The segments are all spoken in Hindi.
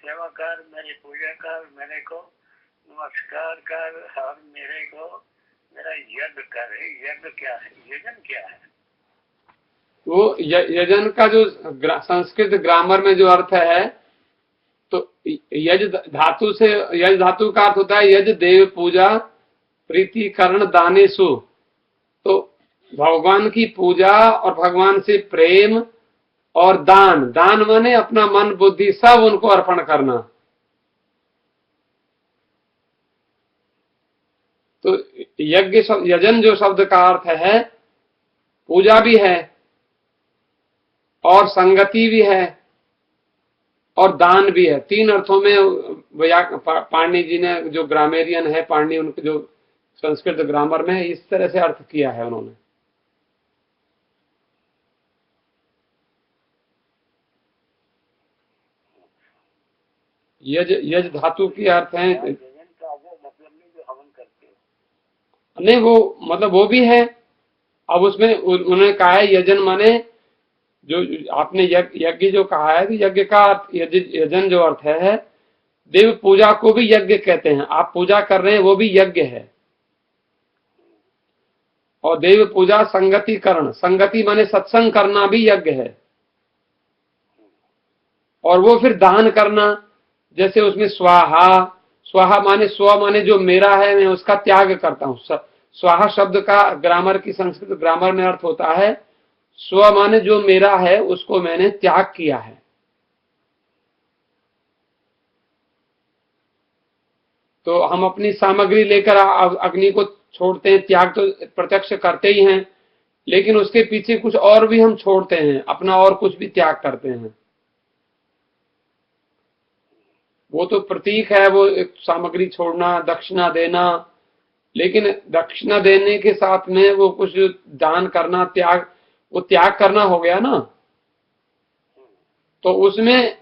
सेवा कर, मेरी पूजा कर, मेरे को नमस्कार कर और मेरे को मेरा यज्ञ कर। यज्ञ क्या है? यजन क्या है? वो यजन का जो संस्कृत ग्रामर में जो अर्थ है, तो यज धातु से, यज धातु का अर्थ होता है यज देव पूजा प्रीतिकरण दानेशु। तो भगवान की पूजा और भगवान से प्रेम और दान, दान माने अपना मन बुद्धि सब उनको अर्पण करना। तो यज्ञ यजन जो शब्द का अर्थ है, पूजा भी है और संगति भी है और दान भी है। तीन अर्थों में पाणिनि जी ने, जो ग्रामेरियन है पाणिनि, उनके जो संस्कृत ग्रामर में इस तरह से अर्थ किया है उन्होंने। यज, यज धातु की अर्थ है, यजन का वो मतलब नहीं जो हवन करते हो। नहीं वो मतलब वो भी है। अब उसमें उन्होंने कहा है यजन माने, जो आपने यज्ञ जो कहा है, तो यज्ञ का अर्थ, यजन जो अर्थ है, देव पूजा को भी यज्ञ कहते हैं। आप पूजा कर रहे हैं वो भी यज्ञ है। और देव पूजा संगतिकरण, संगति माने सत्संग करना भी यज्ञ है। और वो फिर दान करना, जैसे उसमें स्वाहा, स्वाहा माने स्व माने जो मेरा है, मैं उसका त्याग करता हूं। स्वाहा शब्द का ग्रामर की, संस्कृत ग्रामर में अर्थ होता है स्व माने जो मेरा है उसको मैंने त्याग किया है। तो हम अपनी सामग्री लेकर अग्नि को छोड़ते हैं, त्याग तो प्रत्यक्ष करते ही हैं, लेकिन उसके पीछे कुछ और भी हम छोड़ते हैं, अपना और कुछ भी त्याग करते हैं। वो तो प्रतीक है, वो एक सामग्री छोड़ना, दक्षिणा देना, लेकिन दक्षिणा देने के साथ में वो कुछ दान करना, त्याग, वो त्याग करना हो गया ना। तो उसमें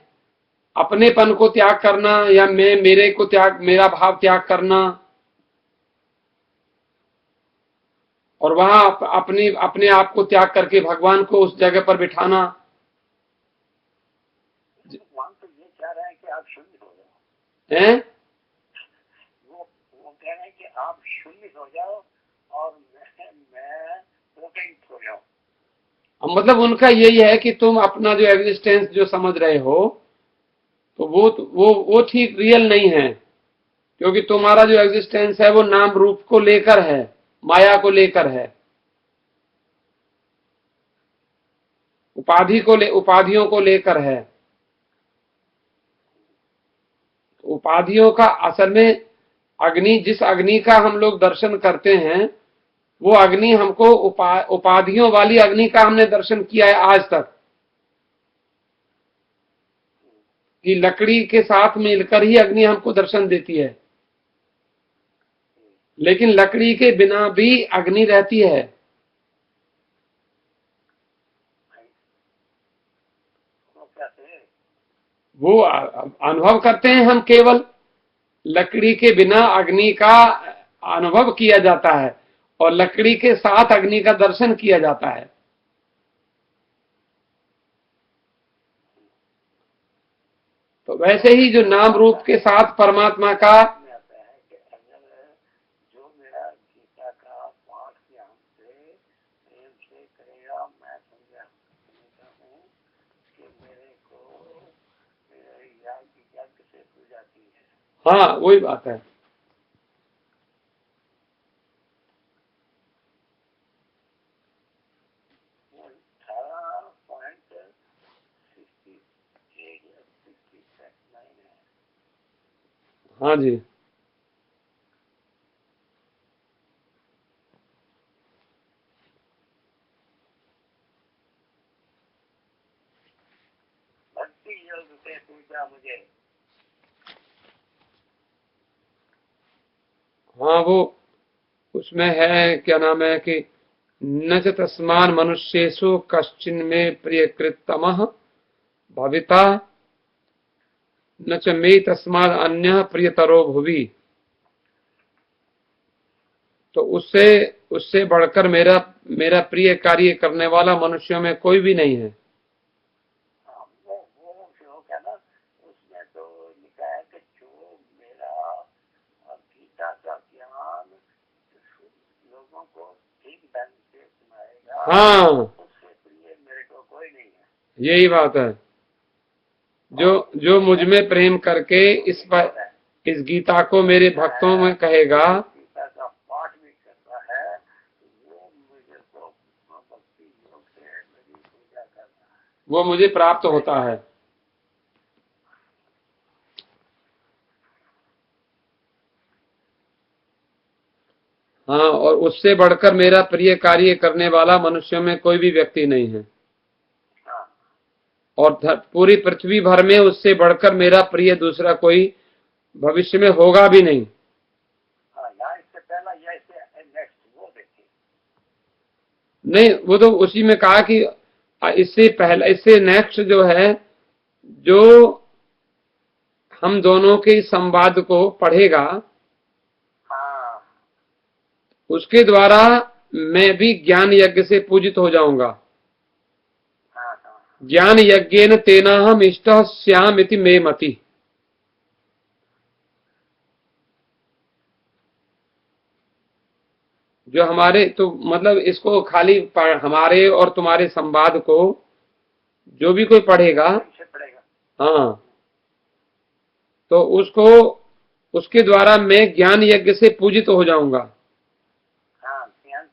अपनेपन को त्याग करना, या मैं मेरे को त्याग, मेरा भाव त्याग करना, और वहां अपने आप को त्याग करके भगवान को उस जगह पर बिठाना। भगवान तो ये चाह रहे हैं कि आप शून्य हो जाओ हैं? वो कह रहे हैं कि आप शून्य हो जाओ और मैं पोटेंट हो जाऊं। मतलब उनका यही है कि तुम अपना जो एग्जिस्टेंस जो समझ रहे हो, तो वो ठीक रियल नहीं है, क्योंकि तुम्हारा जो एग्जिस्टेंस है वो नाम रूप को लेकर है, माया को लेकर है, उपाधियों को लेकर है। उपाधियों का असल में अग्नि, जिस अग्नि का हम लोग दर्शन करते हैं, वो अग्नि हमको उपाधियों वाली अग्नि का हमने दर्शन किया है आज तक, कि लकड़ी के साथ मिलकर ही अग्नि हमको दर्शन देती है, लेकिन लकड़ी के बिना भी अग्नि रहती है। वो अनुभव करते हैं हम, केवल लकड़ी के बिना अग्नि का अनुभव किया जाता है और लकड़ी के साथ अग्नि का दर्शन किया जाता है। तो वैसे ही जो नाम रूप के साथ परमात्मा का, जो मेरा गीता का पाठ ध्यान से प्रेम से करेगा, मैं समझा हूँ कि मेरे को यज्ञ से पूजा की है। हाँ वही बात है। हाँ जी, भक्ति योग से पूजा मुझे। हाँ वो उसमें है, क्या नाम है कि न च तस्मान मनुष्येषु कश्चिन में प्रियकृततमः भविता न च मे तस्माद अन्य प्रियतरो भुवि। तो उससे उससे बढ़कर मेरा प्रिय कार्य करने वाला मनुष्यों में कोई भी नहीं है। वो श्लोक है ना, उसमें तो हाँ, उससे प्रिय मेरे को कोई नहीं है। यही बात है। जो मुझ में प्रेम करके इस गीता को मेरे भक्तों में कहेगा, गीता का पाठ भी करता है, वो मुझे को भक्ति योग से मेरी पूजा करता है, वो मुझे प्राप्त होता है। हाँ, और उससे बढ़कर मेरा प्रिय कार्य करने वाला मनुष्यों में कोई भी व्यक्ति नहीं है। हाँ, और पूरी पृथ्वी भर में उससे बढ़कर मेरा प्रिय दूसरा कोई भविष्य में होगा भी नहीं। हाँ, या इससे पहला या इससे नेक्स्ट वो देखिए। नहीं, वो तो उसी में कहा कि इससे पहला, इससे नेक्स्ट जो है, जो हम दोनों के संवाद को पढ़ेगा, हाँ, उसके द्वारा मैं भी ज्ञान यज्ञ से पूजित हो जाऊंगा। हाँ, हाँ, ज्ञान यज्ञेन तेना हम इष्ट श्याम इति मे मति। जो हमारे, तो मतलब इसको खाली हमारे और तुम्हारे संवाद को जो भी कोई पढ़ेगा, से पड़ेगा। हाँ, तो उसको, उसके द्वारा मैं ज्ञान यज्ञ से पूजित हो जाऊंगा। हाँ, ज्ञान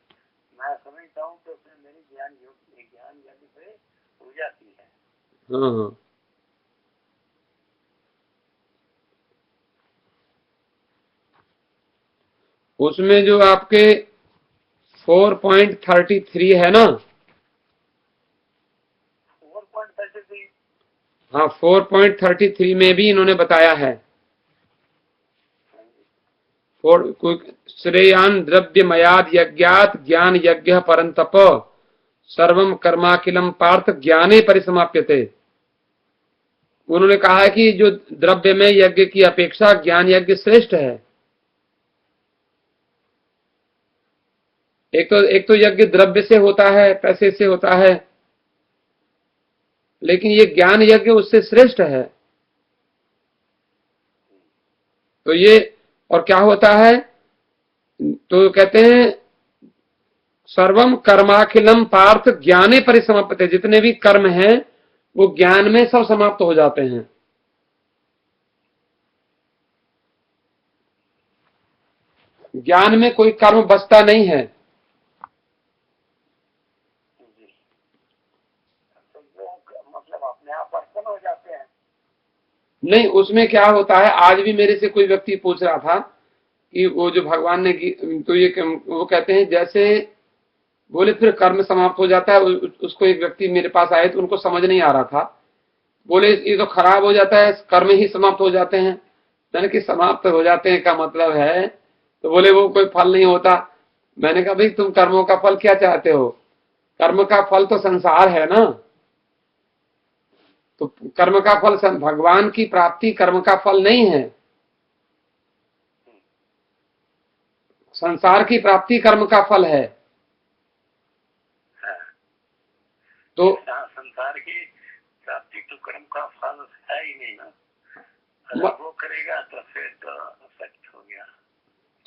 मैं समझता हूँ तो उसने मेरी ज्ञान यज्ञ से पूजा की है। हाँ, हाँ, उसमें जो आपके 4.33 है ना, 4.33। हाँ, 4.33 में भी इन्होंने बताया है, श्रेयान द्रव्य मयाद यज्ञात ज्ञान यज्ञ परंतप सर्वम कर्माखिलम पार्थ ज्ञाने परिसमाप्यते। उन्होंने कहा है कि जो द्रव्य में यज्ञ की अपेक्षा ज्ञान यज्ञ श्रेष्ठ है। एक तो यज्ञ द्रव्य से होता है, पैसे से होता है, लेकिन ये ज्ञान यज्ञ उससे श्रेष्ठ है। तो ये, और क्या होता है, तो कहते हैं सर्वम कर्माखिलम पार्थ ज्ञाने परिसमाप्यते। जितने भी कर्म हैं वो ज्ञान में सब समाप्त हो जाते हैं। ज्ञान में कोई कर्म बचता नहीं है। जी, तो वो मतलब अपने आप बर्तन हो जाते हैं। नहीं, उसमें क्या होता है, आज भी मेरे से कोई व्यक्ति पूछ रहा था कि वो जो भगवान ने, तो ये वो कहते हैं जैसे, बोले फिर कर्म समाप्त हो जाता है। उसको एक व्यक्ति मेरे पास आए तो उनको समझ नहीं आ रहा था, बोले ये तो खराब हो जाता है, कर्म ही समाप्त हो जाते हैं। मैंने कि समाप्त हो जाते हैं का मतलब है, तो बोले वो कोई फल नहीं होता। मैंने कहा भाई तुम कर्मों का फल क्या चाहते हो? कर्म का फल तो संसार है ना। तो कर्म का फल, भगवान की प्राप्ति कर्म का फल नहीं है। संसार की प्राप्ति कर्म का फल है। हाँ, तो संसार की प्राप्ति तो कर्म का फल है ही नहीं ना। अगर वो करेगा तो फिर तो सच हो गया।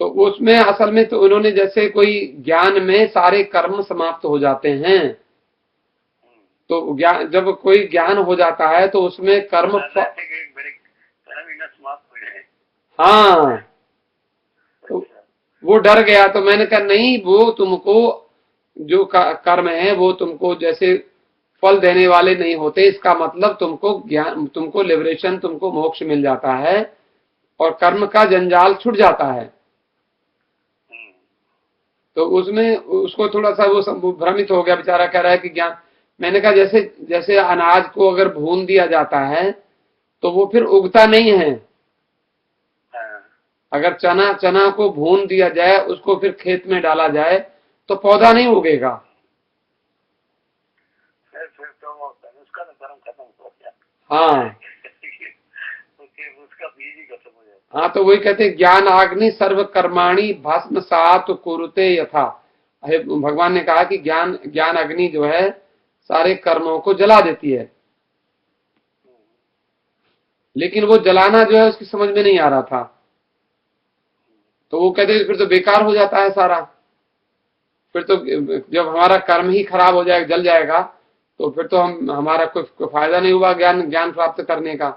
तो उसमें असल में तो उन्होंने, जैसे कोई ज्ञान में सारे कर्म समाप्त हो जाते हैं, तो ज्ञान, जब कोई ज्ञान हो जाता है तो उसमें कर्म समाप्त हो जाए। हाँ, तो वो डर गया। तो मैंने कहा नहीं, वो तुमको जो कर्म है वो तुमको जैसे फल देने वाले नहीं होते। इसका मतलब तुमको ज्ञान, तुमको लिबरेशन, तुमको मोक्ष मिल जाता है और कर्म का जंजाल छूट जाता है। तो उसमें उसको थोड़ा सा वो भ्रमित हो गया बेचारा, कह रहा है कि ज्ञान। मैंने कहा जैसे जैसे अनाज को अगर भून दिया जाता है तो वो फिर उगता नहीं है। अगर चना को भून दिया जाए, उसको फिर खेत में डाला जाए तो पौधा नहीं उगेगा। फिर तो उसका तो कर्म खत्म हो गया। हाँ, उसका बीज ही खत्म हो जाता। हाँ, तो वही कहते हैं ज्ञान अग्नि सर्व कर्माणि भस्म सात कुरुते यथा। भगवान ने कहा कि ज्ञान अग्नि जो है सारे कर्मों को जला देती है। लेकिन वो जलाना जो है उसकी समझ में नहीं आ रहा था, तो वो कहते फिर तो बेकार हो जाता है सारा। फिर तो जब हमारा कर्म ही खराब हो जाएगा, जल जाएगा, तो फिर तो हमारा कोई फायदा नहीं हुआ ज्ञान प्राप्त करने का।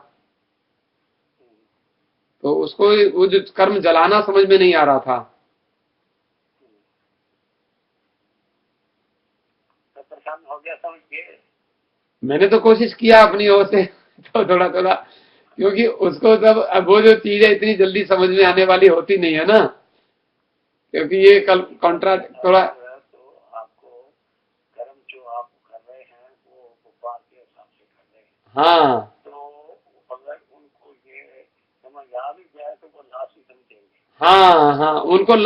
तो उसको वो जो कर्म जलाना समझ में नहीं आ रहा था। तो परेशान हो गया समझ के। मैंने तो कोशिश किया अपनी ओर से तो थोड़ा थोड़ा, क्योंकि उसको तब अब वो जो चीजें इतनी जल्दी समझ में आने वाली होती नहीं है ना, क्योंकि ये कल कॉन्ट्रा थोड़ा। तो आपको कर्म जो आप कर रहे हैं वो भगवान के हिसाब से कर रहे हैं। हाँ तो अगर उनको ये समझ आ भी जाए तो वो लाश ही समझेंगे। हाँ हाँ, उनको वो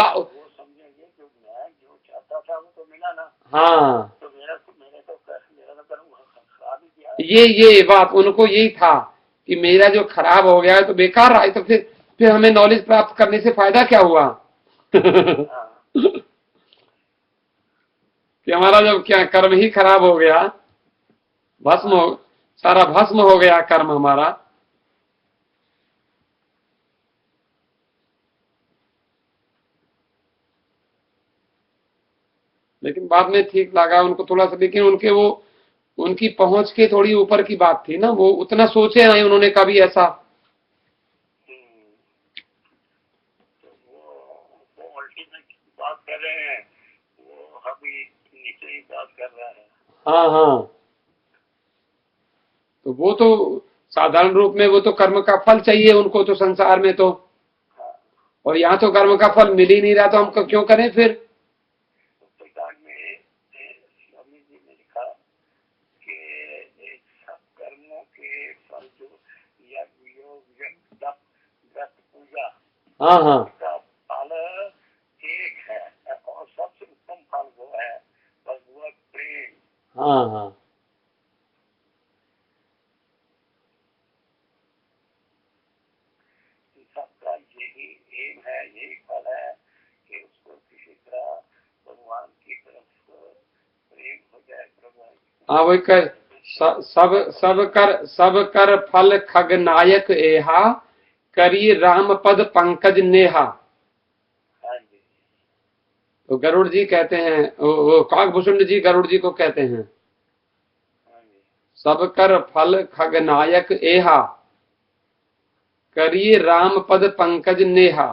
समझेंगे कि मैं जो चाहता था वो तो मिला ना। हाँ, तो मेरा तो कर्म खराब ही किया। ये बात उनको यही था कि मेरा जो खराब हो गया है तो बेकार रहा है, तो फिर हमें नॉलेज प्राप्त करने से फायदा क्या हुआ। कि हमारा जब क्या कर्म ही खराब हो गया, सारा भस्म हो गया कर्म हमारा। लेकिन बाद में ठीक लगा उनको थोड़ा सा, लेकिन उनकी पहुंच के थोड़ी ऊपर की बात थी ना, वो उतना सोचे नहीं उन्होंने कभी ऐसा। तो वो अल्टीमेट बात कर रहे हैं, वो अभी नीचे ही बात कर रहा है। हाँ हाँ, तो वो तो साधारण रूप में वो तो कर्म का फल चाहिए उनको तो संसार में तो, और यहाँ तो कर्म का फल मिल ही नहीं रहा, तो हम क्यों करें फिर। स्वामी जी ने लिखा कि सब कर्मों के फल जो यज्ञ योग व्रत पूजा, हाँ हाँ, का फल एक है और सबसे उत्तम फल वो है भगवत प्रेम। हाँ हाँ, सबका यही एम है, यही फल है कि उसको किसी तरह भगवान की तरफ प्रेम हो जाए। भगवान हाँ वही कर, सब कर फल खगनायक एहा, करी राम पद पंकज नेहा। तो गरुड़ जी कहते हैं, वो काकभूषुंड जी गरुड़ जी को कहते हैं, सब कर फल खगनायक एहा, करिए राम पद पंकज नेहा।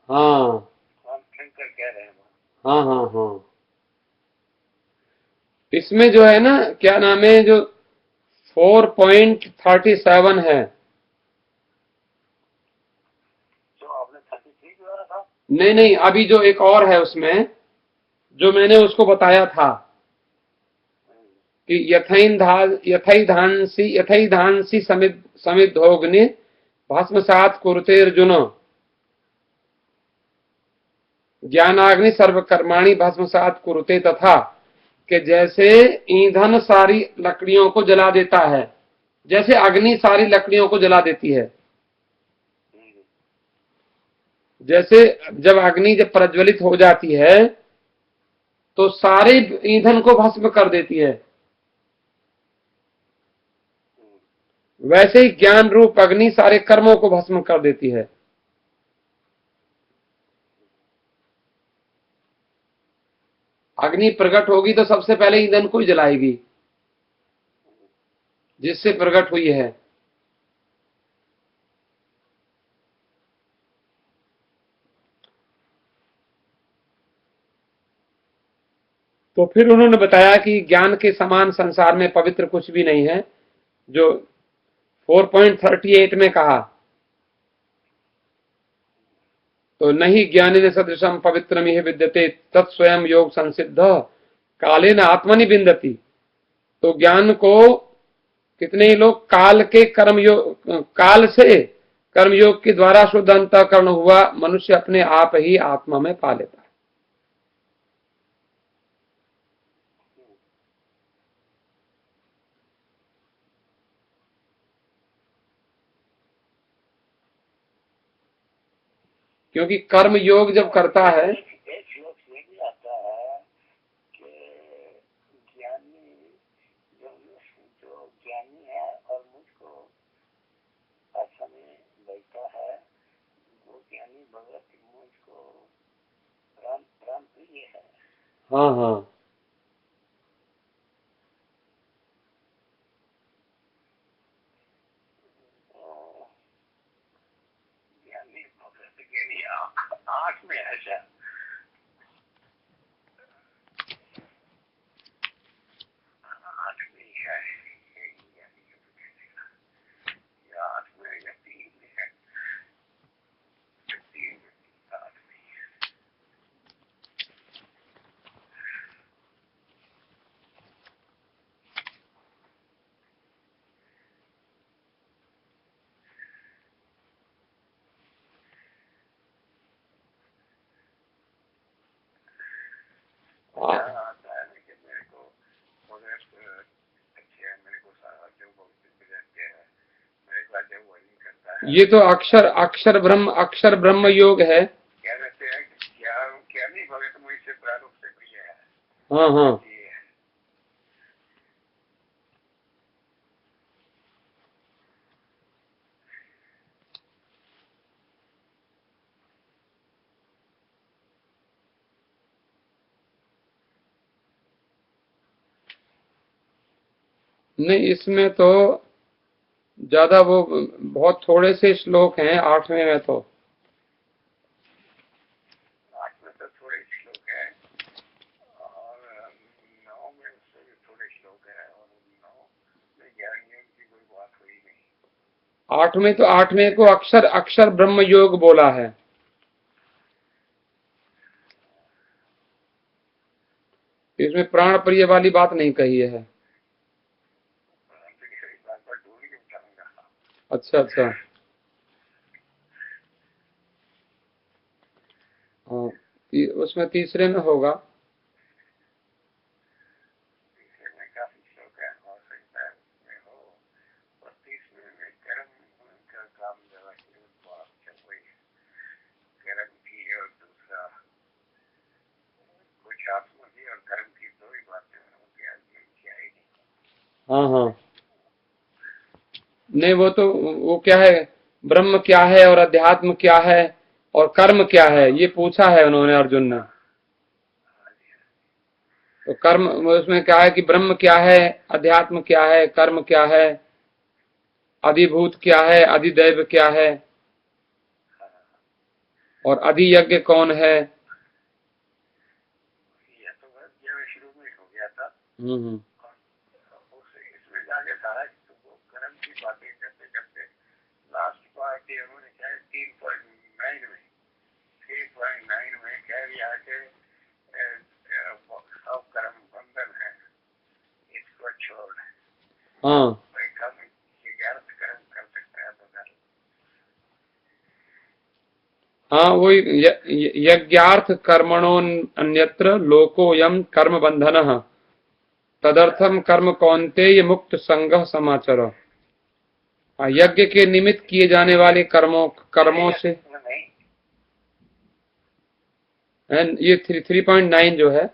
हाँ हाँ हाँ हाँ, इसमें जो है ना क्या नाम है, जो 4.37 है, जो आपने 33 बोला था। नहीं नहीं, अभी जो एक और है उसमें जो मैंने उसको बताया था कि यथैधांसी समिद्धोग्नि भस्मसात् कुरुते अर्जुन, ज्ञानाग्नि सर्वकर्माणि भस्मसात् कुरुते, तथा कि जैसे ईंधन सारी लकड़ियों को जला देता है, जैसे अग्नि सारी लकड़ियों को जला देती है, जैसे जब अग्नि जब प्रज्वलित हो जाती है तो सारे ईंधन को भस्म कर देती है, वैसे ही ज्ञान रूप अग्नि सारे कर्मों को भस्म कर देती है। अग्नि प्रकट होगी तो सबसे पहले ईंधन को ही जलाएगी जिससे प्रकट हुई है। तो फिर उन्होंने बताया कि ज्ञान के समान संसार में पवित्र कुछ भी नहीं है, जो 4.38 में कहा, तो नहीं ज्ञानी सदृशम पवित्रम यह विद्यते तत्स्वयं योग संसिद्ध काले न आत्मनि बिंदती। तो ज्ञान को कितने ही लोग काल के कर्म योग, काल से कर्मयोग के द्वारा शुद्ध अंतःकरण हुआ मनुष्य अपने आप ही आत्मा में पा लेता है। क्योंकि कर्म योग जब करता है, एक श्लोक ये भी आता है कि ज्ञानी जो जो ज्ञानी है और मुझको आशा में बैठा है, वो ज्ञानी भगत मुझको राम राम प्रिय है। हाँ हाँ, तो ज्ञानी भगत के लिए आठ में ऐसा आठ में है, या आठ में या तीन में है, तीन में आठ में। आता है कि मेरे को बगैर अच्छे मेरे को सारा जो बहुत रहते हैं मेरे को जो वही करता है। ये तो अक्षर ब्रह्म योग है। क्या रहते हैं क्या क्या नहीं भगत मुझसे प्रारूप से प्रिय है। हाँ हाँ, नहीं इसमें तो ज्यादा वो बहुत थोड़े से श्लोक हैं 8वें में तो। आठ में तो थोड़े श्लोक है और 9 में उससे भी थोड़े श्लोक है और 9 में ज्ञानियों की कोई बात हुई नहीं। 8 में तो 8वें को अक्षर ब्रह्म योग बोला है। इसमें प्राण प्रिय वाली बात नहीं कही है। बात पर ढूंढ के बताऊंगा। अच्छा अच्छा, हाँ उसमें तीसरे में होगा। तीसरे में काफी श्लोक है हो सकता है उसमें हो और तीसरे में कर्म का काम जरा वही कर्म की और दूसरा कुछ आत्मा की और कर्म की दो ही बातें होती है क्या ही नहीं। हाँ हाँ, नहीं वो क्या है, ब्रह्म क्या है और अध्यात्म क्या है और कर्म क्या है, ये पूछा है उन्होंने अर्जुन ने। तो कर्म उसमें क्या है कि ब्रह्म क्या है, अध्यात्म क्या है, कर्म क्या है, अधिभूत क्या है, अधिदैव क्या है और अधियज्ञ कौन है। ये तो शुरू में हो गया था। हम्म, इसमें जाके सारा कर्म की बातें करते करते लास्ट पार्ट उन्होंने क्या है 3.9 में 3.9 में कह दिया कि सब कर्म बंधन है इसको छोड़। हाँ कर्म 11 कर्म कर सकता है तो कर। हाँ, वही यज्ञार्थ कर्मणो अन्यत्र लोकोयम कर्म बंधन तदर्थम कर्म कौन्तेय मुक्त संगः समाचर। यज्ञ के निमित्त किए जाने वाले कर्मों से ये 3.9 जो है,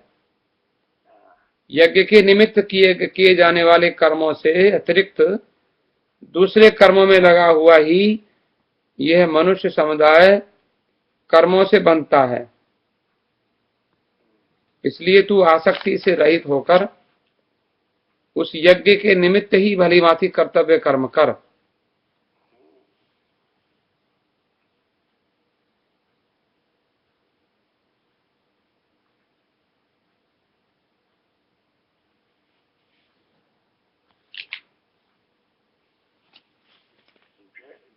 यज्ञ के निमित्त किए जाने वाले कर्मों से अतिरिक्त दूसरे कर्मों में लगा हुआ ही यह मनुष्य समुदाय कर्मों से बनता है। इसलिए तू आसक्ति से रहित होकर उस यज्ञ के निमित्त ही भली भांति कर्तव्य कर्म कर।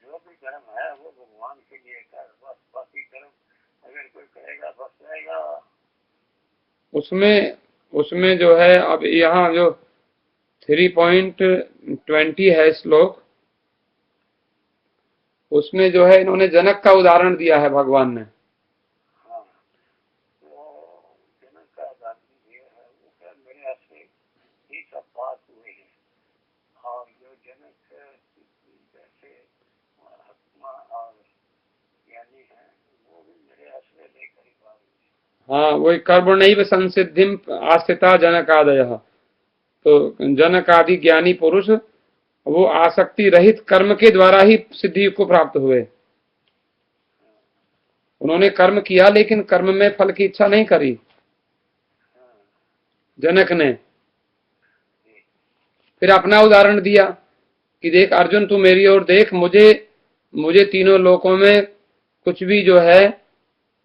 जो भी कर्म है वो भगवान के लिए कर, बस बाकी कर्म अगर कोई करेगा बस जाएगा। उसमें जो है अब यहाँ जो 3.20 है श्लोक, उसमें जो है इन्होंने जनक का उदाहरण दिया है भगवान ने। हाँ, तो जनक का उदाहरण ये है, वो क्या मेरे से ये सब बात हुए हैं, और जो जनक जैसे आत्मा और ज्ञानी है, वो भी मेरे आश्रय लेकर ही बात। हाँ, वही कर्मणैव संसिद्धिम आस्थिता जनकादय। तो जनक आदि ज्ञानी पुरुष वो आसक्ति रहित कर्म के द्वारा ही सिद्धि को प्राप्त हुए। उन्होंने कर्म किया लेकिन कर्म में फल की इच्छा नहीं करी जनक ने। फिर अपना उदाहरण दिया कि देख अर्जुन, तू मेरी ओर देख, मुझे तीनों लोकों में कुछ भी जो है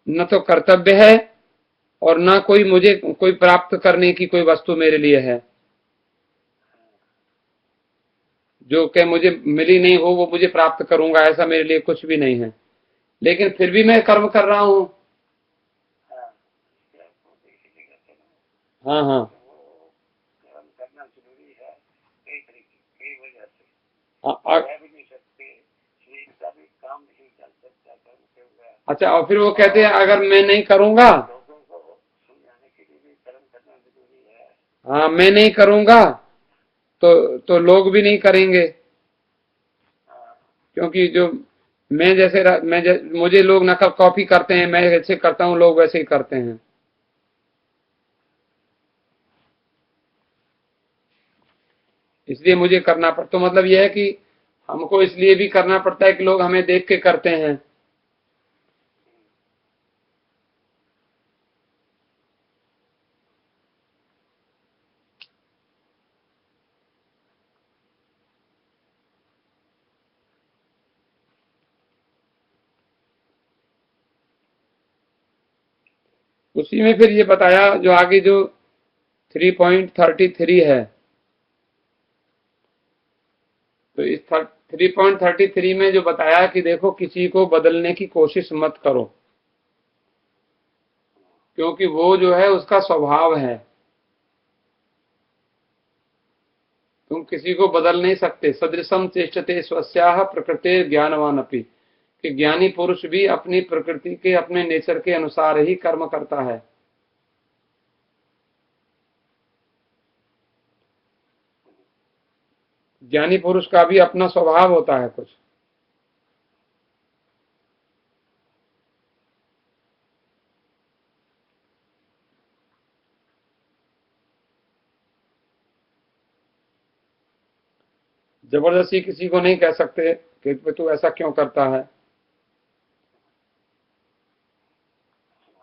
न तो कर्तव्य है और न कोई प्राप्त करने की कोई वस्तु मेरे लिए है, जो कि मुझे मिली नहीं हो वो मुझे प्राप्त करूंगा, ऐसा मेरे लिए कुछ भी नहीं है, लेकिन फिर भी मैं कर्म कर रहा हूं। हाँ हाँ कर्म करना जरूरी है, कई तरीके कई वजह से हाँ, कह भी नहीं सकते, शरीर का भी काम नहीं चल सकता कर्म के बगैर। अच्छा, और फिर वो कहते हैं अगर मैं नहीं करूंगा, लोगों को समझाने के लिए भी कर्म करना जरूरी है। हाँ मैं नहीं करूंगा तो लोग भी नहीं करेंगे, क्योंकि जो मुझे लोग नकल कॉपी करते हैं, मैं जैसे करता हूँ लोग वैसे ही करते हैं। इसलिए मुझे करना पड़ता, तो मतलब यह है कि हमको इसलिए भी करना पड़ता है कि लोग हमें देख के करते हैं। उसी में फिर ये बताया जो आगे जो 3.33 है, तो इस 3.33 में जो बताया कि देखो किसी को बदलने की कोशिश मत करो, क्योंकि वो जो है उसका स्वभाव है, तुम किसी को बदल नहीं सकते। सदृशम चेष्टते स्वस्याः प्रकृते ज्ञानवान अपि, कि ज्ञानी पुरुष भी अपनी प्रकृति के अपने नेचर के अनुसार ही कर्म करता है। ज्ञानी पुरुष का भी अपना स्वभाव होता है कुछ। जबरदस्ती किसी को नहीं कह सकते कि तू ऐसा क्यों करता है।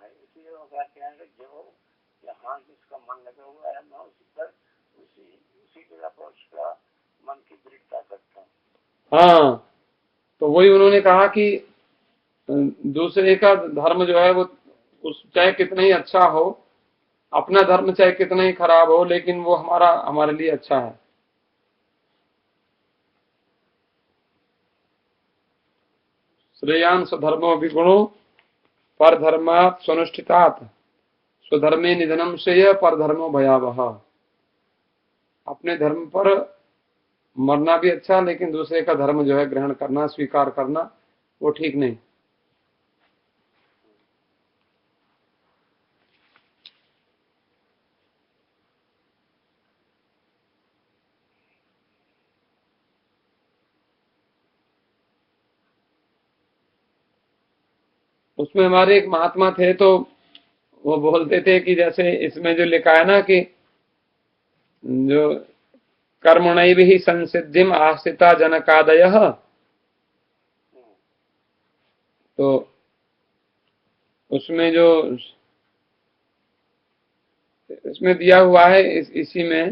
इसलिए वो कहते हैं कि जो जहाँ जिसका मन लगा हुआ है, मैं उसी पर उसी जगह पर उसका मन की दृढ़ता करता हूँ। हाँ, तो वही उन्होंने कहा कि दूसरे का धर्म जो है वो उस चाहे कितना ही अच्छा हो, अपना धर्म चाहे कितना ही खराब हो, लेकिन वो हमारे लिए अच्छा है। श्रेयान स्वधर्मो विगुणो पर धर्मात् स्वनुष्ठितात् स्वधर्मे निधनम श्रेय पर धर्मो भयावह। अपने धर्म पर मरना भी अच्छा, लेकिन दूसरे का धर्म जो है ग्रहण करना, स्वीकार करना, वो ठीक नहीं। उसमें हमारे एक महात्मा थे, तो वो बोलते थे कि जैसे इसमें जो लिखा है ना कि जो कर्मणैव ही संसिद्धिम आस्थिता जनकादयः, तो उसमें जो इसमें दिया हुआ है इसी में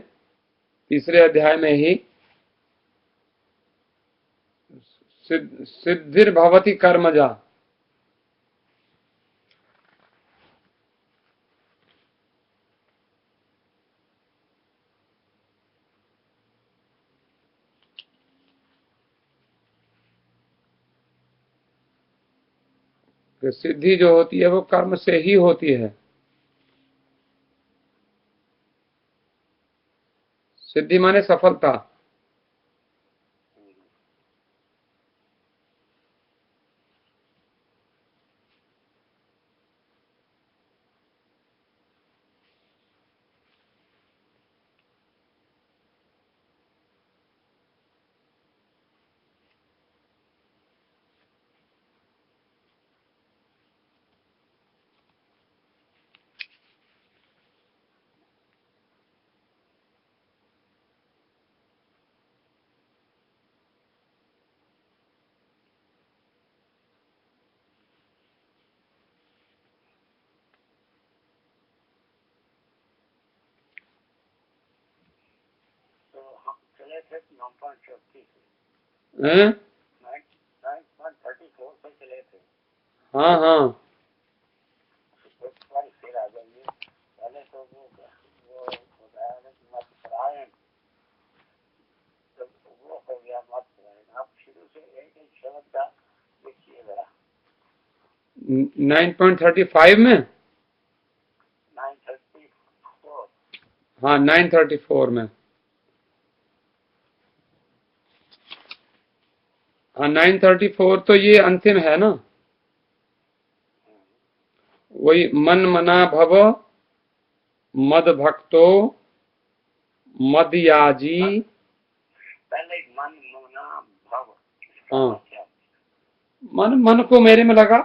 तीसरे अध्याय में ही सिद्धिर्भवति कर्मजा। तो सिद्धि जो होती है वो कर्म से ही होती है। सिद्धि माने सफलता। तो हम चले थे 9.34 से, हैं? 9.34 से चले थे। हाँ हाँ एक बार फिर आ जाइए। पहले तो वो मत पढ़ाएं, तो वो हो गया मत पढ़ाएं। आप शुरू से एक एक शब्द का देखिए जरा। 9.35 में। 934। हाँ 934 में। हाँ 934 तो ये अंतिम है ना, वही मन मना भव मद भक्तो मदयाजी। पहले मन मना भव। हाँ मन को मेरे में लगा।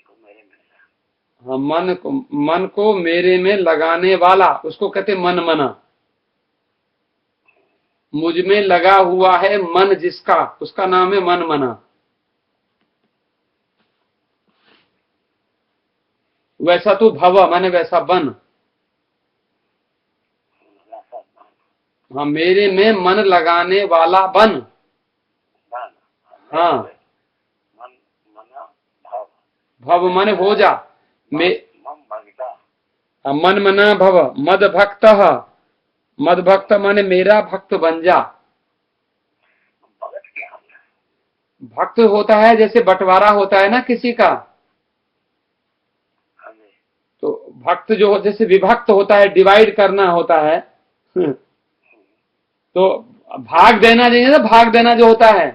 को मेरे में लगा। हाँ मन को मेरे में लगाने वाला, उसको कहते मन मना। मुझ में लगा हुआ है मन जिसका, उसका नाम है मन मना। वैसा तू भव माने वैसा बन। हाँ मेरे में मन लगाने वाला बन। हाँ मन मना भव। भव माने हो जा। मम मन मना भव मद भक्त। मद भक्त माने मेरा भक्त बन जा। भगत क्या होता है? भक्त होता है जैसे बंटवारा होता है ना किसी का, तो भक्त जो जैसे विभक्त होता है, डिवाइड करना होता है। तो भाग देना चाहिए ना, भाग देना जो होता है।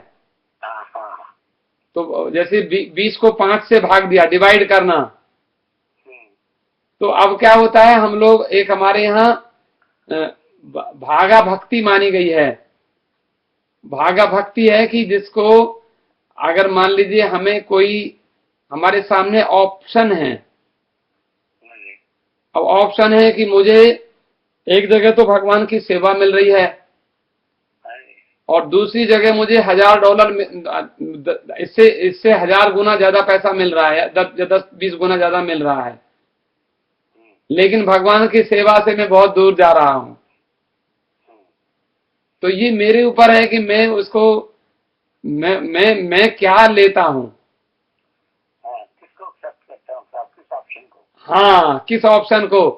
तो जैसे 20 को 5 से भाग दिया, डिवाइड करना। तो अब क्या होता है, हम लोग एक हमारे यहाँ भागा भक्ति मानी गई है। भागा भक्ति है कि जिसको अगर मान लीजिए हमें कोई, हमारे सामने ऑप्शन है, अब ऑप्शन है कि मुझे एक जगह तो भगवान की सेवा मिल रही है और दूसरी जगह मुझे $1000 इससे 1000 गुना ज्यादा पैसा मिल रहा है, 10-20 गुना ज्यादा मिल रहा है, लेकिन भगवान की सेवा से मैं बहुत दूर जा रहा हूं। तो ये मेरे ऊपर है कि मैं उसको मैं क्या लेता हूं। किसको एक्सेप्ट करता हूं, किस ऑप्शन को। हाँ किस ऑप्शन को।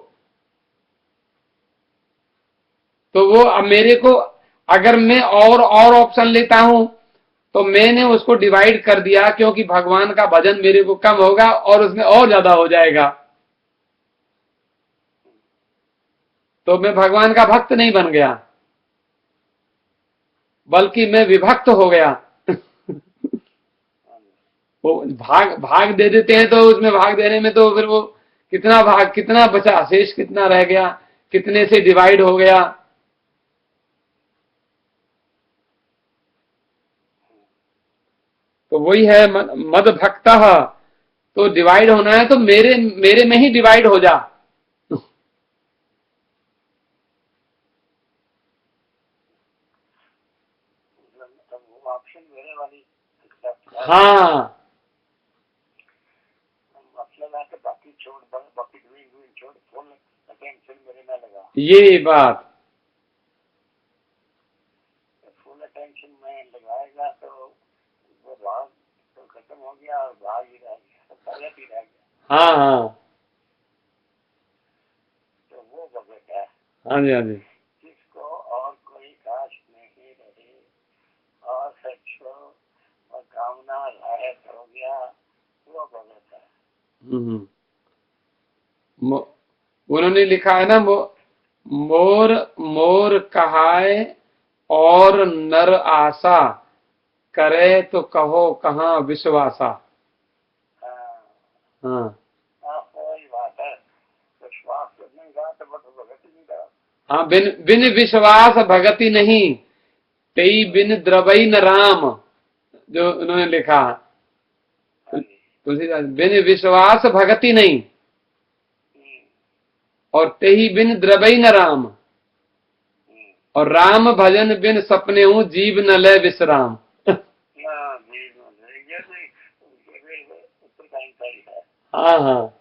तो वो अब मेरे को, अगर मैं और ऑप्शन लेता हूं तो मैंने उसको डिवाइड कर दिया, क्योंकि भगवान का भजन मेरे को कम होगा और उसमें और ज्यादा हो जाएगा। तो मैं भगवान का भक्त नहीं बन गया, बल्कि मैं विभक्त हो गया। वो भाग दे देते हैं, तो उसमें भाग देने में तो फिर वो कितना भाग, कितना बचा, शेष कितना रह गया, कितने से डिवाइड हो गया। तो वही है मद भक्त। तो डिवाइड होना है तो मेरे में ही डिवाइड हो जा। ऑप्शन मेरे वाली। हाँ मतलब है कि बाकी छोड़, बाकी डूइंग छोड़, फुल अटेंशन मेरे में लगा। ये बात, फुल अटेंशन में लगाएगा तो वो भाग तो खत्म हो गया और भाग ही रह गया, पहले ही रह गया। हाँ हाँ तो वो भगत है। हाँ जी हाँ जी। जिसको और कोई काश नहीं रहे और सच्चो और कामना लायक हो गया, वो भगत है। उन्होंने लिखा है ना, मोर मोर कहाए और नर आशा, करे तो कहो कहाँ विश्वासा। हाँ हाँ हाँ, वही बात है, विश्वास नहीं रहा तो बस भगत नहीं रहा। हाँ, बिन बिन विश्वास भगति नहीं, तेई बिन द्रवई न राम, जो उन्होंने लिखा। हाँ जी। तुलसीदास, बिन विश्वास भगति नहीं, और तेही बिन द्रवई न राम, और राम भजन बिन सपने हूँ, जीव न ले विश्राम। हाँ जी, ये भी उत्तर जानकारी है। हाँ हाँ,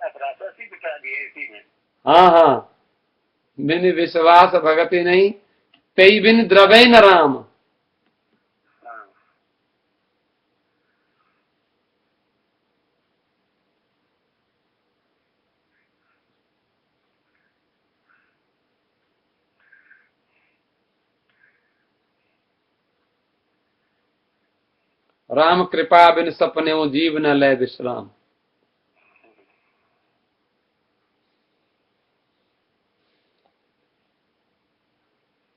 प्राशस्ती बिता दिए इसी में। हाँ हाँ, बिन विश्वास भगति नहीं, तेई बिन द्रवई न राम। हाँ राम कृपा बिन सपने हूँ, जीव न ले विश्राम।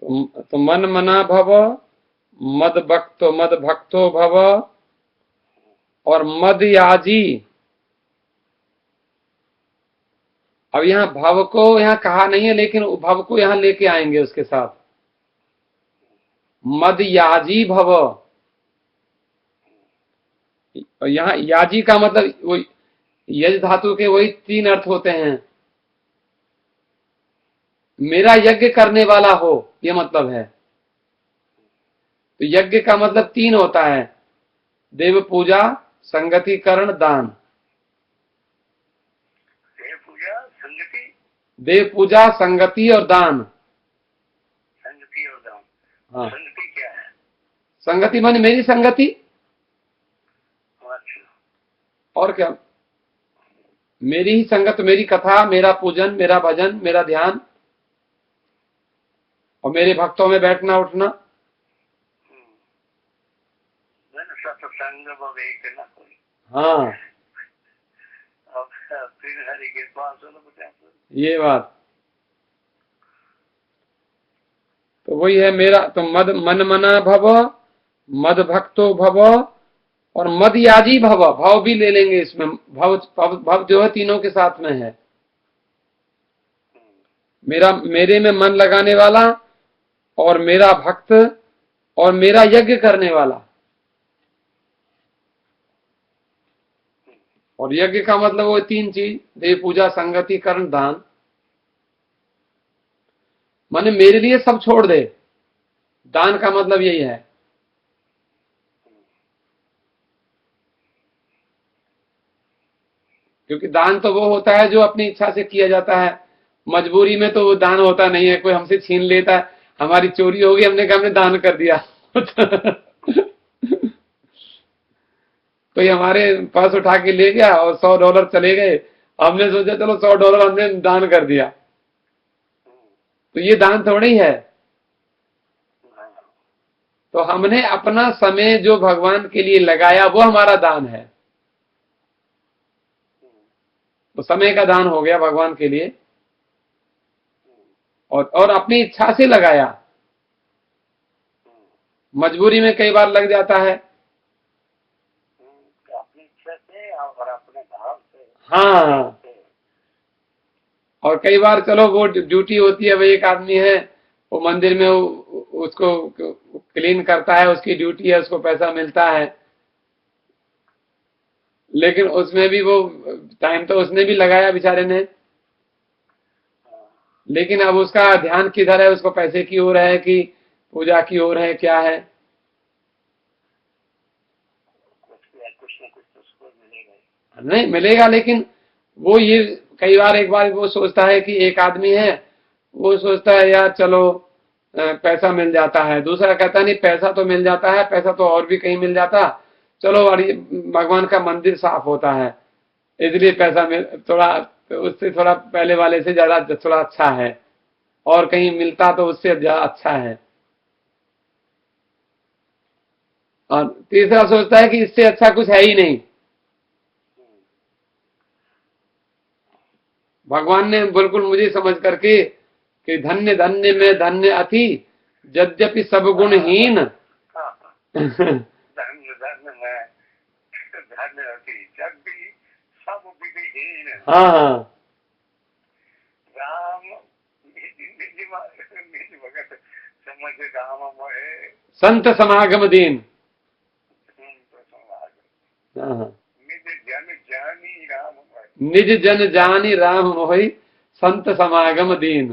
तो मन मना भव, मद भक्तो भव, और मद याजी। अब यहाँ भव को यहाँ कहा नहीं है, लेकिन भव को यहाँ लेके आएंगे उसके साथ। मद याजी भव, यहाँ याजी का मतलब वो यज धातु के वही 3 अर्थ होते हैं। मेरा यज्ञ करने वाला हो, ये मतलब है। तो यज्ञ का मतलब 3 होता है, देव पूजा, संगतिकरण, दान। देव पूजा, संगति, देव पूजा, संगति और दान। संगति और दान। हाँ, संगति क्या है? संगति माने मेरी संगति, अच्छा, और क्या, मेरी ही संगत, मेरी कथा, मेरा पूजन, मेरा भजन, मेरा ध्यान, और मेरे भक्तों में बैठना उठना। सत्संग विवेक न कोई। हाँ, अब फिर हरि के पास ये बात तो वही है मेरा। तो मद मन मना भव, मद भक्तो भव, और मद याजी भव। भाव भी ले लेंगे इसमें, भव जो है तीनों के साथ में है। मेरे में मन लगाने वाला, और मेरा भक्त, और मेरा यज्ञ करने वाला। और यज्ञ का मतलब वो 3 चीज, देव पूजा, संगति, कर्ण, दान। माने मेरे लिए सब छोड़ दे, दान का मतलब यही है। क्योंकि दान तो वो होता है जो अपनी इच्छा से किया जाता है, मजबूरी में तो वो दान होता नहीं है। कोई हमसे छीन लेता है, हमारी चोरी होगी, हमने कहा हमने दान कर दिया। कोई हमारे पास उठा के ले गया और $100 चले गए, हमने सोचा चलो $100 हमने दान कर दिया, तो ये दान थोड़ी है। तो हमने अपना समय जो भगवान के लिए लगाया, वो हमारा दान है। तो समय का दान हो गया भगवान के लिए, और अपनी इच्छा से लगाया। मजबूरी में कई बार लग जाता है, अपनी इच्छा से और अपने भाव से। हाँ, और कई बार चलो वो ड्यूटी होती है, भाई एक आदमी है वो मंदिर में उसको क्लीन करता है, उसकी ड्यूटी है, उसको पैसा मिलता है, लेकिन उसमें भी वो टाइम तो उसने भी लगाया बेचारे ने, लेकिन अब उसका ध्यान किधर है, उसको पैसे की ओर है कि पूजा की ओर है, क्या है। कुछ न कुछ तो उसको मिलेगा, नहीं मिलेगा, लेकिन वो ये कई बार, एक बार वो सोचता है कि एक आदमी है, वो सोचता है यार चलो पैसा मिल जाता है, दूसरा कहता नहीं पैसा तो मिल जाता है, पैसा तो और भी कहीं मिल जाता, चलो और भगवान का मंदिर साफ होता है इसलिए पैसा मिल थोड़ा, उससे थोड़ा पहले वाले से ज्यादा थोड़ा अच्छा है, और कहीं मिलता तो उससे ज्यादा अच्छा है। और तीसरा सोचता है कि इससे अच्छा कुछ है ही नहीं। भगवान ने बिल्कुल मुझे समझ करके कि धन्य धन्य में धन्य अति यद्यपि सब गुणहीन। धन्य धन्य में धन्य अति जब भी सब विधिहीन। हाँ हाँ राम निज भगत समझ राम मोहे संत समागम दीन। हाँ हाँ निज जन जानी राम मोहे। निज जन जानी राम मोहि संत समागम दीन।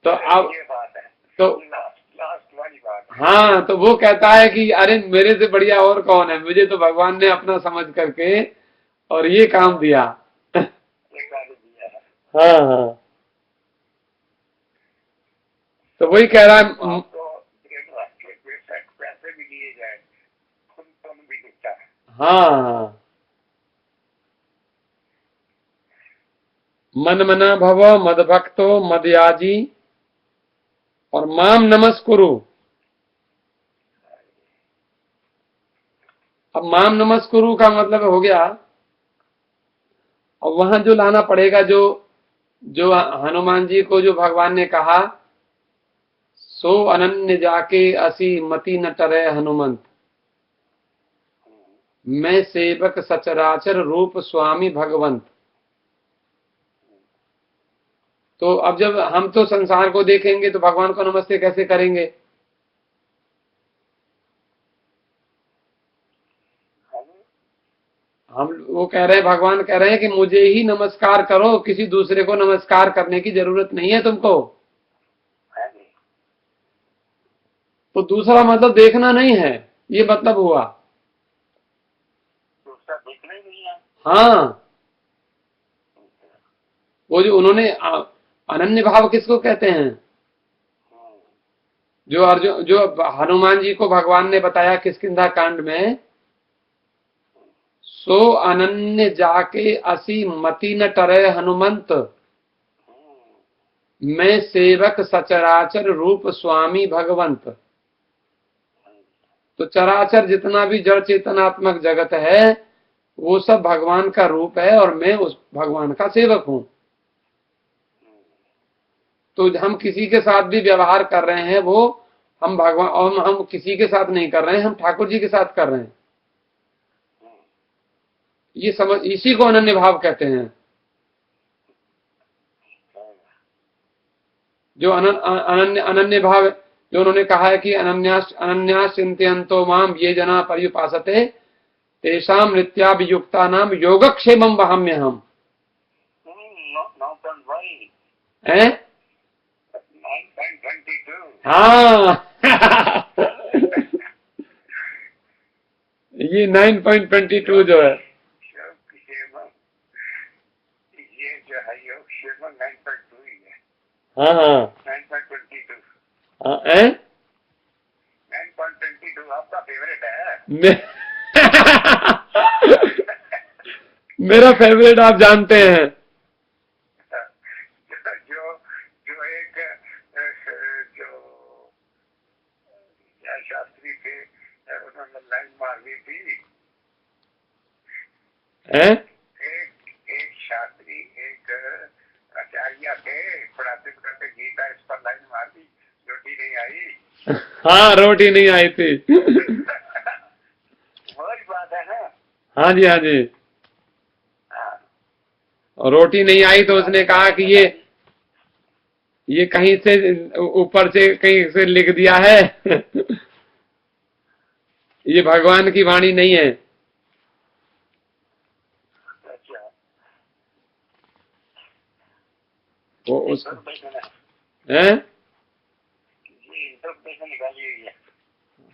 तो अब ये बात है, तो लास्ट वाली बात है। हाँ, तो वो कहता है कि अरे मेरे से बढ़िया और कौन है, मुझे तो भगवान ने अपना समझ करके और ये काम दिया। ये कार्य दिया है। हाँ हाँ तो वही कह रहा है। आपको पैसे भी दिए जाए खून भी दिखता है। हाँ हाँ मन मना भव मद भक्तो मदयाजी और माम नमस्कुरु। अब माम नमस्कुरु का मतलब हो गया, और वहां जो लाना पड़ेगा, जो जो हनुमान जी को जो भगवान ने कहा, सो अनन्य जाके असी मति न टरे हनुमंत, मैं सेवक सचराचर रूप स्वामी भगवंत। तो अब जब हम तो संसार को देखेंगे तो भगवान को नमस्ते कैसे करेंगे? हम वो कह रहे हैं, भगवान कह रहे हैं कि मुझे ही नमस्कार करो, किसी दूसरे को नमस्कार करने की जरूरत नहीं है तुमको। तो दूसरा मतलब देखना नहीं है, ये मतलब हुआ। दूसरा देखना ही नहीं है। हाँ, वो जो उन्होंने अनन्य भाव किसको कहते हैं? जो अर्जुन, जो हनुमान जी को भगवान ने बताया किष्किंधा कांड में, सो अनन्य जाके असी मति न टरे हनुमंत, मैं सेवक सचराचर रूप स्वामी भगवंत। तो चराचर जितना भी जड़ चेतनात्मक जगत है वो सब भगवान का रूप है और मैं उस भगवान का सेवक हूं। तो हम किसी के साथ भी व्यवहार कर रहे हैं वो हम भगवान, और हम किसी के साथ नहीं कर रहे हैं, हम ठाकुर जी के साथ कर रहे हैं। ये समझ, इसी को अनन्य भाव कहते हैं। जो अनन्य अनन्य भाव, जो उन्होंने कहा है कि अनन्यास चिंतयन्तो माम ये जना पर्युपासते तेषाम नित्याभियुक्ता नाम योगक्षेमम वहाम्यहम्। हैं? हाँ ये 9.22 जो है, ये जो है योग क्षेम 9.2 ही है। हाँ हाँ 9.22 हाँ 9.22 आपका फेवरेट है। मेरा फेवरेट आप जानते हैं। जो एक जो शास्त्री थे, उन्होंने लाइन मार दी थी। एक शास्त्री, एक आचार्य थे, पढ़ाते पढ़ाते गीता इस पर लाइन मार दी, रोटी नहीं आई। हाँ रोटी नहीं आई थी। वही बात है ना। हाँ जी हाँ जी। हाँ। और रोटी नहीं आई तो उसने कहा कि ये कहीं से ऊपर से कहीं से लिख दिया है। ये भगवान की वाणी नहीं है। अच्छा। वो उसको है।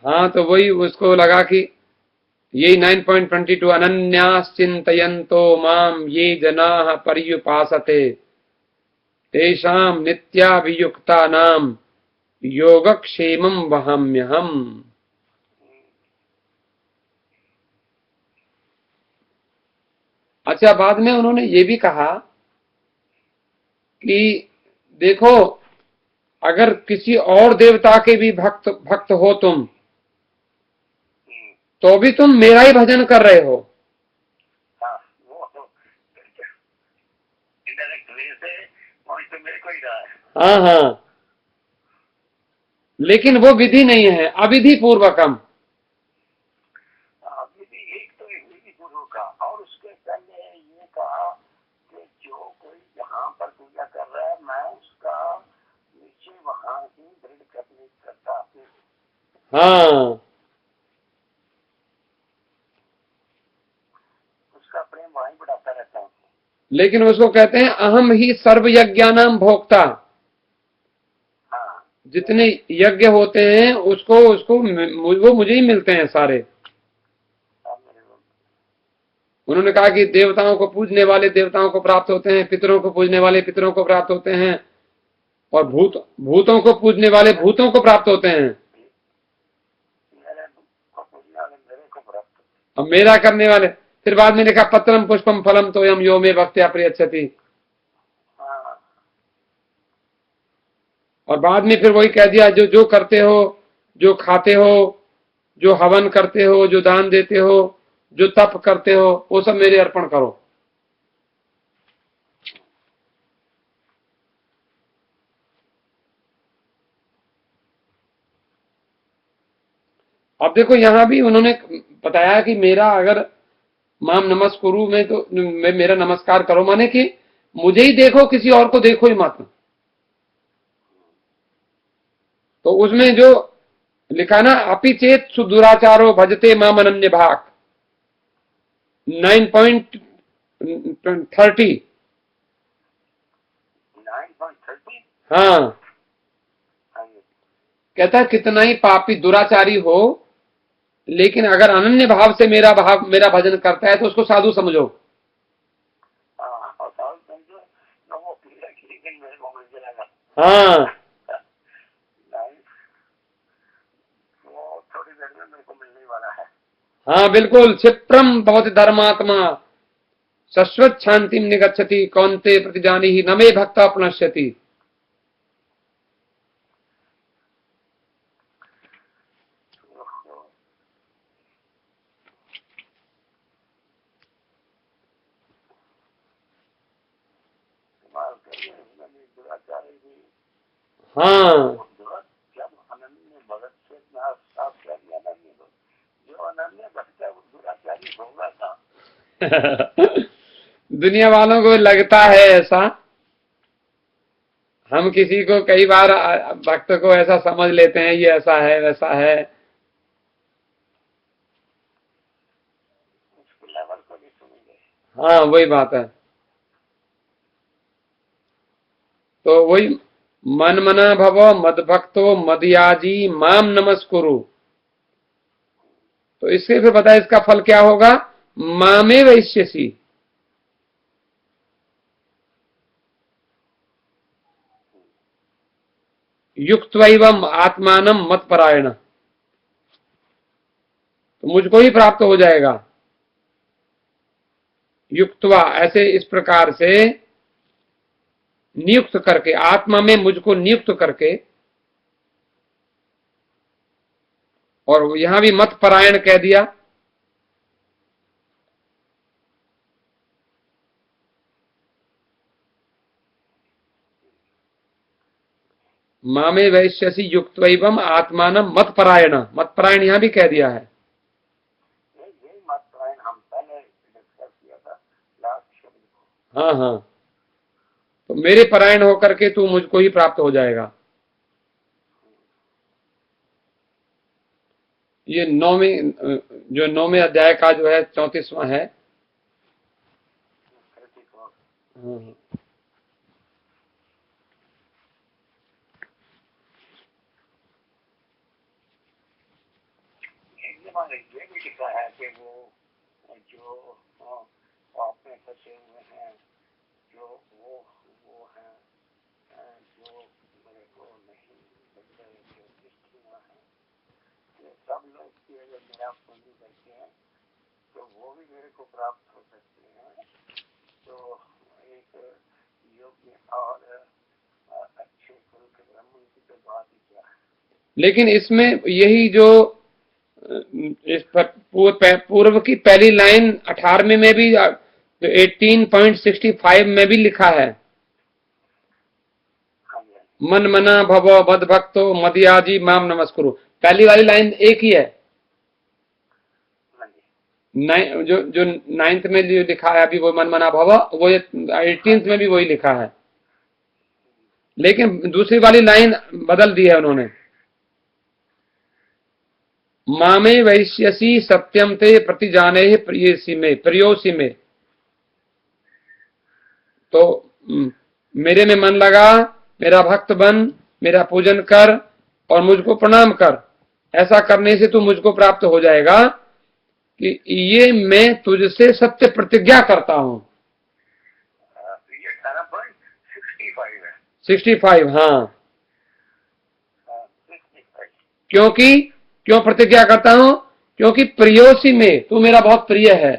हाँ तो वही उसको लगा कि यही 9.22 अनन्याश्चिन्तयन्तो माम ये जनाः पर्युपासते तेषां नित्याभियुक्ता नाम योगक्षेमं वहाम्यहम्। अच्छा, बाद में उन्होंने ये भी कहा कि देखो, अगर किसी और देवता के भी भक्त हो तुम तो भी तुम मेरा ही भजन कर रहे हो। हाँ, वो इनडायरेक्ट वे से पहुंच तो मेरे को ही रहा है। हाँ हाँ, लेकिन वो विधि नहीं है, अविधि पूर्वकम। विधि एक तो विधि गुरु का, और उसके पहले ये कहा कि जो कोई जहाँ पर पूजा कर रहा है मैं उसका नीचे वहां ही दृढ़ करने करता हूँ। हाँ, उसका प्रेम वहीं बढ़ाता रहता हूँ। लेकिन उसको कहते हैं अहम ही सर्व यज्ञानाम भोक्ता। हाँ, जितने यज्ञ होते हैं उसको उसको वो मुझे ही मिलते हैं सारे। अब मेरे को उन्होंने कहा कि देवताओं को पूजने वाले देवताओं को प्राप्त होते हैं, पितरों को पूजने वाले पितरों को प्राप्त होते हैं, और भूतों को पूजने वाले भूतों को प्राप्त होते हैं। मेरे को पूजने वाले मेरे को प्राप्त। अब मेरा करने वाले, फिर बाद में लिखा पत्रम पुष्पम फलम तोयम यो मे भक्त्या प्रयच्छति। हाँ, और बाद में फिर वही कह दिया, जो जो करते हो, जो खाते हो, जो हवन करते हो, जो दान देते हो, जो तप करते हो, वो सब मेरे अर्पण करो। अब देखो यहां भी उन्होंने बताया कि मेरा अगर माम नमस्कुरु में तो मेरा नमस्कार करो, माने कि मुझे ही देखो, किसी और को देखो ही मत। तो उसमें जो लिखा ना, अपि चेत सुदुराचारो भजते माम अनन्य भाग 9.30। 9.30। हाँ, कहता है कितना ही पापी दुराचारी हो, लेकिन अगर अनन्य भाव से मेरा भजन करता है तो उसको साधु समझो। हाँ, और साल समझो तो वो पीला की लेकिन मेरे को मिल जाएगा। हाँ नहीं, वो थोड़ी देर में मेरे को मिलने वाला है। हाँ, बिल्कुल। क्षिप्रम भवति धर्मात्मा शाश्वत शांति निगच्छति कौन्ते प्रतिजानी ही न मे भक्ता प्रणश्यति। दुराचारी भी हाँ जब अनन्य भगत से साफ कर दिया, अनन्य जो अनन्य भक्त है वो दुराचारी होगा था। दुनिया वालों को लगता है ऐसा, हम किसी को कई बार भक्त को ऐसा समझ लेते हैं, ये ऐसा है वैसा है। उसके लेवल को भी सुनेंगे। हाँ, वही बात है। तो वही मन मना भव मद भक्तो मदयाजी माम नमस्कुरु। तो इससे फिर बताया इसका फल क्या होगा, मामे वैश्यसी। युक्तैवम आत्मानम मत परायण। तो मुझको ही प्राप्त हो जाएगा। युक्तवा, ऐसे इस प्रकार से नियुक्त करके, आत्मा में मुझको नियुक्त करके। और यहां भी मत परायण कह दिया। मामे वैश्यसी युक्तैवम आत्मानम मत परायण। मत परायण यहां भी कह दिया है। यही मात्राएं हम पहले डिस्कस किया था लास्ट शब्द को। हाँ हाँ, तो मेरे परायण होकर के तू मुझको ही प्राप्त हो जाएगा। ये जो 9वें अध्याय का जो है 34वां है। हाँ, ये भी लिखा है कि वो जो पाप में फंसे हुए हैं, जो वो हैं, जो मेरे को नहीं मिल रहे, जो निष्ठिया हैं, ये सब लोग की अगर मेरा पूंजी करते हैं तो वो भी मेरे को प्राप्त हो सकते हैं। तो एक योग्य और अच्छे कुल के ब्राह्मण की तो बात ही क्या है। लेकिन इसमें यही जो इस पूर्व की पहली लाइन 18वें में भी 18.65 में भी लिखा है, हाँ जी, मन मना भव बद भक्तो मदियाजी माम नमस्कुरु। पहली वाली लाइन एक ही है। हाँ जी, जो 9th में जो लिखा है अभी वो मन मना भव, वो 18th में भी वही लिखा है, लेकिन दूसरी वाली लाइन बदल दी है उन्होंने। मामे वैश्यसी सत्यम ते प्रतिजाने प्रियसी में प्रियोसी में। तो मेरे में मन लगा, मेरा भक्त बन, मेरा पूजन कर और मुझको प्रणाम कर। ऐसा करने से तू मुझको प्राप्त हो जाएगा कि ये मैं तुझसे सत्य प्रतिज्ञा करता हूं। तो ये 18.65 है। 65, हाँ। 65। क्यों प्रतिज्ञा करता हूं? क्योंकि प्रियोसी में तू मेरा बहुत प्रिय है।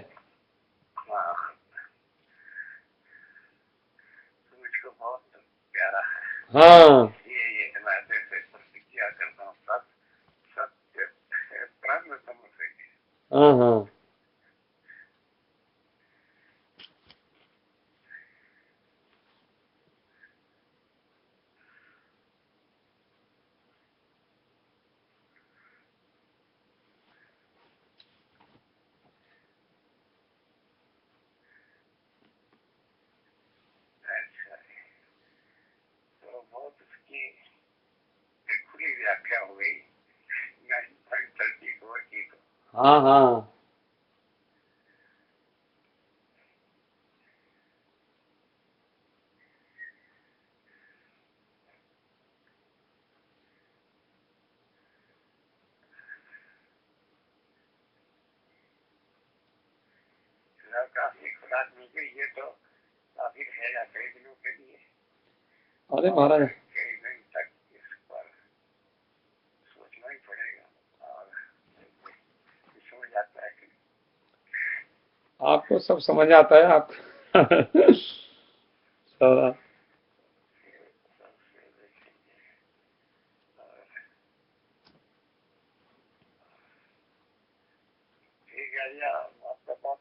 हाँ, तो मुझको बहुत प्यारा है। हाँ ये मैं जैसे प्रतिज्ञा करता हूँ, सत्य ब्रह्म समझ। हाँ हाँ। अच्छा, तो बहुत उसकी खुली व्याख्या हो गई 9.34 की। तो हाँ हाँ। काफी खुराक मिल गई, ये तो काफी रहेगा कई दिनों के लिए। अरे महाराज, कई दिन तक इस पर सोचना ही पड़ेगा, और समझ आता है कि आपको सब समझ आता है आप। सब। सबसे देखेंगे। और ठीक है, या आपका बहुत